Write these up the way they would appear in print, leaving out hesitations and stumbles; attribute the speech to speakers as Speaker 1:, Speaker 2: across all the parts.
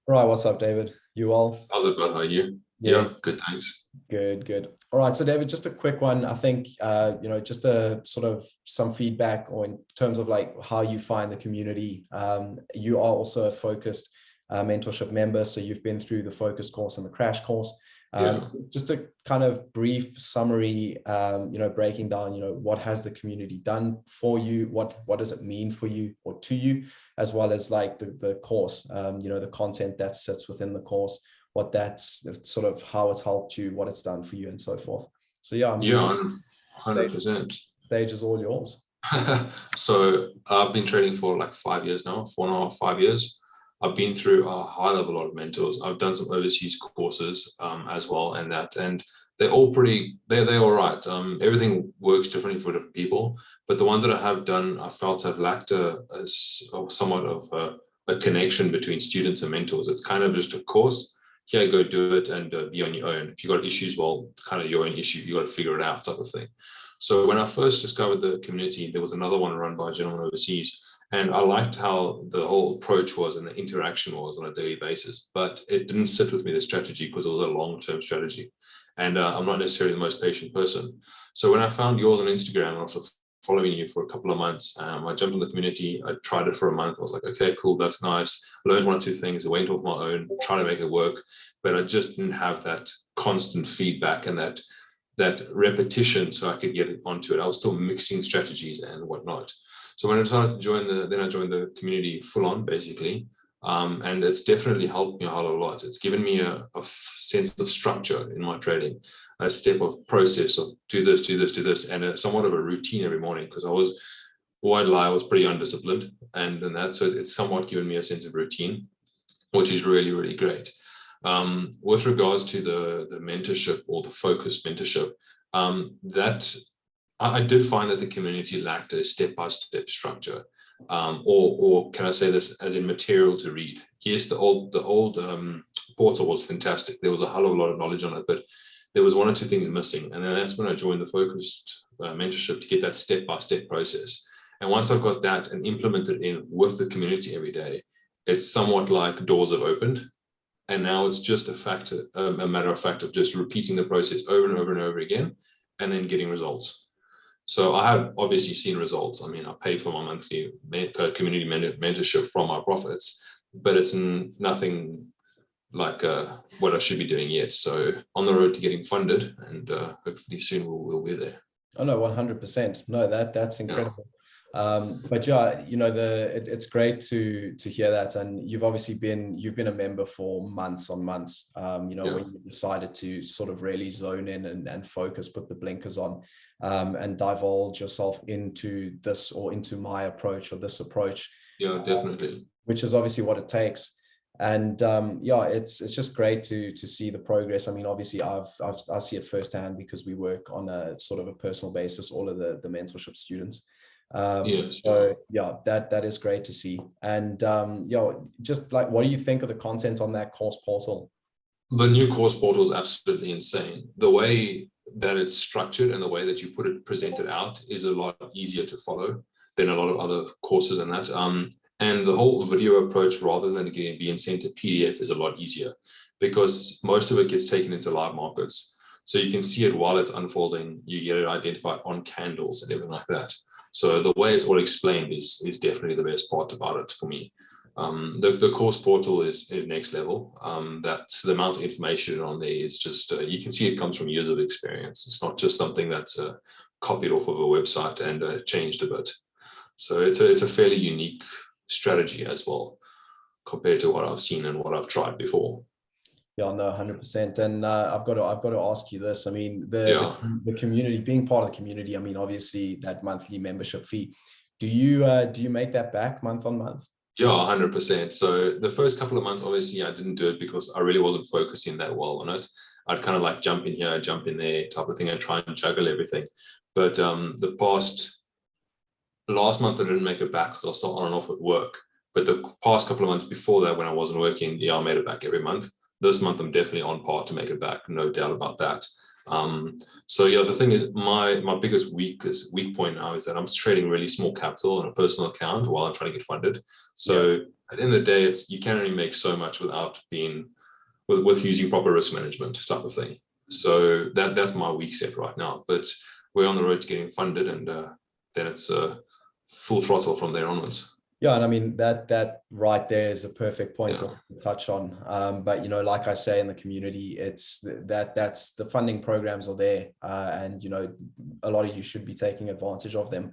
Speaker 1: Right, what's up, David? You all?
Speaker 2: How's it going? How are you?
Speaker 1: Yeah,
Speaker 2: Yeah, good, thanks.
Speaker 1: good, good. All right, so David, just a quick one. I think just a sort of some feedback or in terms of like how you find the community. You are also a focused mentorship member, so you've been through the focus course and the crash course.
Speaker 2: Yeah.
Speaker 1: So just a kind of brief summary, breaking down, what has the community done for you? What does it mean for you or to you, as well as like the course, the content that sits within the course, what that's sort of how it's helped you, what it's done for you, and so forth. So yeah, I
Speaker 2: Yeah,
Speaker 1: mean, stage
Speaker 2: 100%.
Speaker 1: stage is all yours.
Speaker 2: So I've been trading for like 5 years now, 4.5, 5 years. I've been through a high level lot of mentors. I've done some overseas courses as well, and they're all they're all right. Everything works differently for different people, but the ones that I have done, I felt have lacked somewhat of a connection between students and mentors. It's kind of just a course. Here, go do it and be on your own. If you got issues, well, it's kind of your own issue. You got to figure it out, type of thing. So when I first discovered the community, there was another one run by a gentleman overseas, and I liked how the whole approach was and the interaction was on a daily basis. But it didn't sit with me, the strategy, because it was a long-term strategy, and I'm not necessarily the most patient person. So when I found yours on Instagram after following you for a couple of months, I jumped in the community. I tried it for a month. I was like, okay, cool, that's nice. I learned one or two things. I went off my own, trying to make it work, but I just didn't have that constant feedback and that repetition so I could get onto it. I was still mixing strategies and whatnot. So when I decided to then I joined the community full on basically. And it's definitely helped me out a lot. It's given me a sense of structure in my trading, a step of process of do this, do this, do this, and somewhat of a routine every morning because wide lie, I was pretty undisciplined. And then that, so it's somewhat given me a sense of routine, which is really, really great. With regards to the mentorship or the focused mentorship, that I did find that the community lacked a step-by-step structure, or can I say this as in material to read? Yes, the old portal was fantastic. There was a hell of a lot of knowledge on it, but there was one or two things missing, and then that's when I joined the focused mentorship to get that step-by-step process. And once I've got that and implemented in with the community every day, it's somewhat like doors have opened, and now it's just a matter of fact of just repeating the process over and over and over again, and then getting results. So I have obviously seen results. I mean, I pay for my monthly community mentorship from my profits, but it's nothing like what I should be doing yet. So on the road to getting funded, and hopefully soon we'll be there.
Speaker 1: Oh no, 100%. No, that's
Speaker 2: Yeah,
Speaker 1: incredible. But yeah, it's great to hear that. And you've been a member for months on months.
Speaker 2: yeah,
Speaker 1: When you decided to sort of really zone in and focus, put the blinkers on, and divulge yourself into this or into my approach or this approach,
Speaker 2: yeah, definitely.
Speaker 1: which is obviously what it takes. And yeah, it's just great to see the progress. I mean, obviously, I see it firsthand because we work on a sort of a personal basis, all of the mentorship students.
Speaker 2: Yes, yeah.
Speaker 1: So yeah, that is great to see. And just like, what do you think of the content on that course portal?
Speaker 2: The new course portal is absolutely insane. The way that it's structured and the way that you present it out is a lot easier to follow than a lot of other courses and that. And the whole video approach, rather than being sent a PDF, is a lot easier because most of it gets taken into live markets. So you can see it while it's unfolding. You get it identified on candles and everything like that. So the way it's all explained is definitely the best part about it for me. The course portal is next level. That the amount of information on there is just you can see it comes from years of experience. It's not just something that's copied off of a website and changed a bit. So it's a fairly unique strategy as well compared to what I've seen and what I've tried before.
Speaker 1: Yeah, no, 100%. And I've got to ask you this. I mean,
Speaker 2: Yeah.
Speaker 1: the community, being part of the community, I mean, obviously that monthly membership fee. Do you make that back month on month?
Speaker 2: Yeah, 100%. So the first couple of months, obviously, I didn't do it because I really wasn't focusing that well on it. I'd kind of like jump in here, jump in there type of thing and try and juggle everything. But the last month, I didn't make it back because I was still on and off with work. But the past couple of months before that, when I wasn't working, yeah, I made it back every month. This month, I'm definitely on par to make it back, no doubt about that. So yeah, the thing is, my biggest weak point now is that I'm trading really small capital on a personal account while I'm trying to get funded. So at the end of the day, you can only make so much without being with using proper risk management type of thing. So that's my weak set right now. But we're on the road to getting funded, and then it's full throttle from there onwards.
Speaker 1: Yeah, and I mean that right there is a perfect point to touch on. But like I say, in the community, it's that's the funding programs are there, and a lot of you should be taking advantage of them.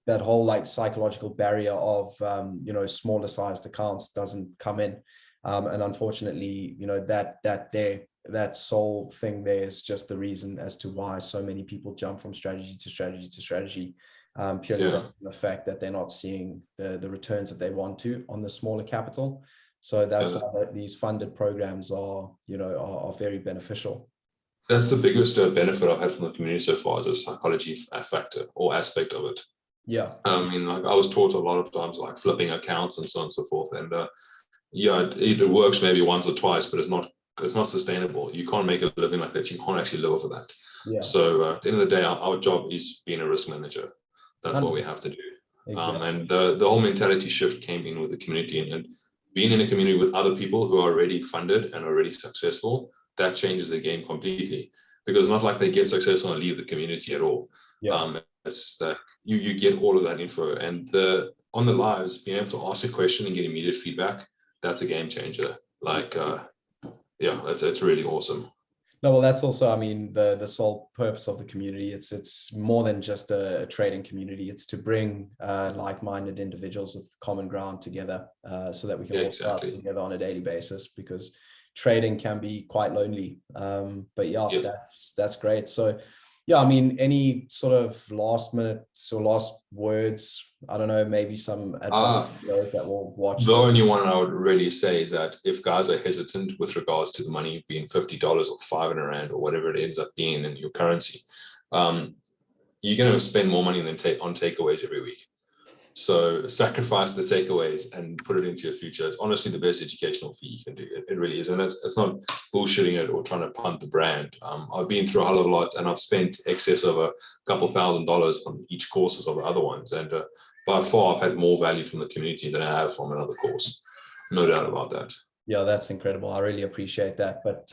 Speaker 1: That whole like psychological barrier of smaller sized accounts doesn't come in, and unfortunately, that sole thing there is just the reason as to why so many people jump from strategy to strategy to strategy. Purely based on the fact that they're not seeing the returns that they want to on the smaller capital. So that's why these funded programs are very beneficial.
Speaker 2: That's the biggest benefit I've had from the community so far, is a psychology factor or aspect of it.
Speaker 1: Yeah.
Speaker 2: I mean, like I was taught a lot of times like flipping accounts and so on and so forth. And it works maybe once or twice, but it's not sustainable. You can't make a living like that. You can't actually live off of that. Yeah. So at the end of the day, our job is being a risk manager. That's what we have to do. Exactly. And the whole mentality shift came in with the community, and being in a community with other people who are already funded and already successful, that changes the game completely, because it's not like they get successful and leave the community at all. Yeah. It's that you get all of that info, and on the lives, being able to ask a question and get immediate feedback, that's a game changer. Like, it's really awesome.
Speaker 1: No, well, that's also, I mean, the sole purpose of the community. It's more than just a trading community. It's to bring like-minded individuals with common ground together, so that we can work out together on a daily basis, because trading can be quite lonely. But that's great. So yeah, I mean, any sort of last minutes or last words? I don't know, maybe some advice for those that will watch.
Speaker 2: The only one I would really say is that if guys are hesitant with regards to the money being $50 or 500 Rand or whatever it ends up being in your currency, you're going to spend more money than on takeaways every week. So sacrifice the takeaways and put it into your future. It's honestly the best educational fee you can do. It really is. And it's not bullshitting it or trying to punt the brand. I've been through a hell of a lot, and I've spent excess of a couple $1,000s on each courses of the other ones. And by far, I've had more value from the community than I have from another course. No doubt about that.
Speaker 1: Yeah, that's incredible. I really appreciate that. But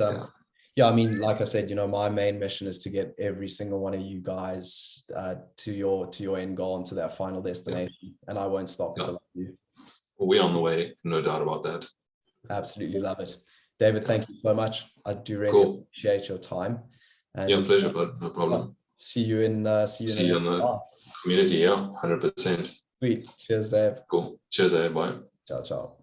Speaker 1: yeah, I mean, like I said, my main mission is to get every single one of you guys to your end goal and to that final destination. And I won't stop until I do.
Speaker 2: Well, we're on the way, no doubt about that.
Speaker 1: Absolutely love it. David, thank you so much. I do really appreciate your time.
Speaker 2: And, pleasure, bud. No problem.
Speaker 1: See you in the
Speaker 2: community. Yeah, 100%.
Speaker 1: Sweet. Cheers, Dave.
Speaker 2: Cool. Cheers, Dave. Bye.
Speaker 1: Ciao, ciao.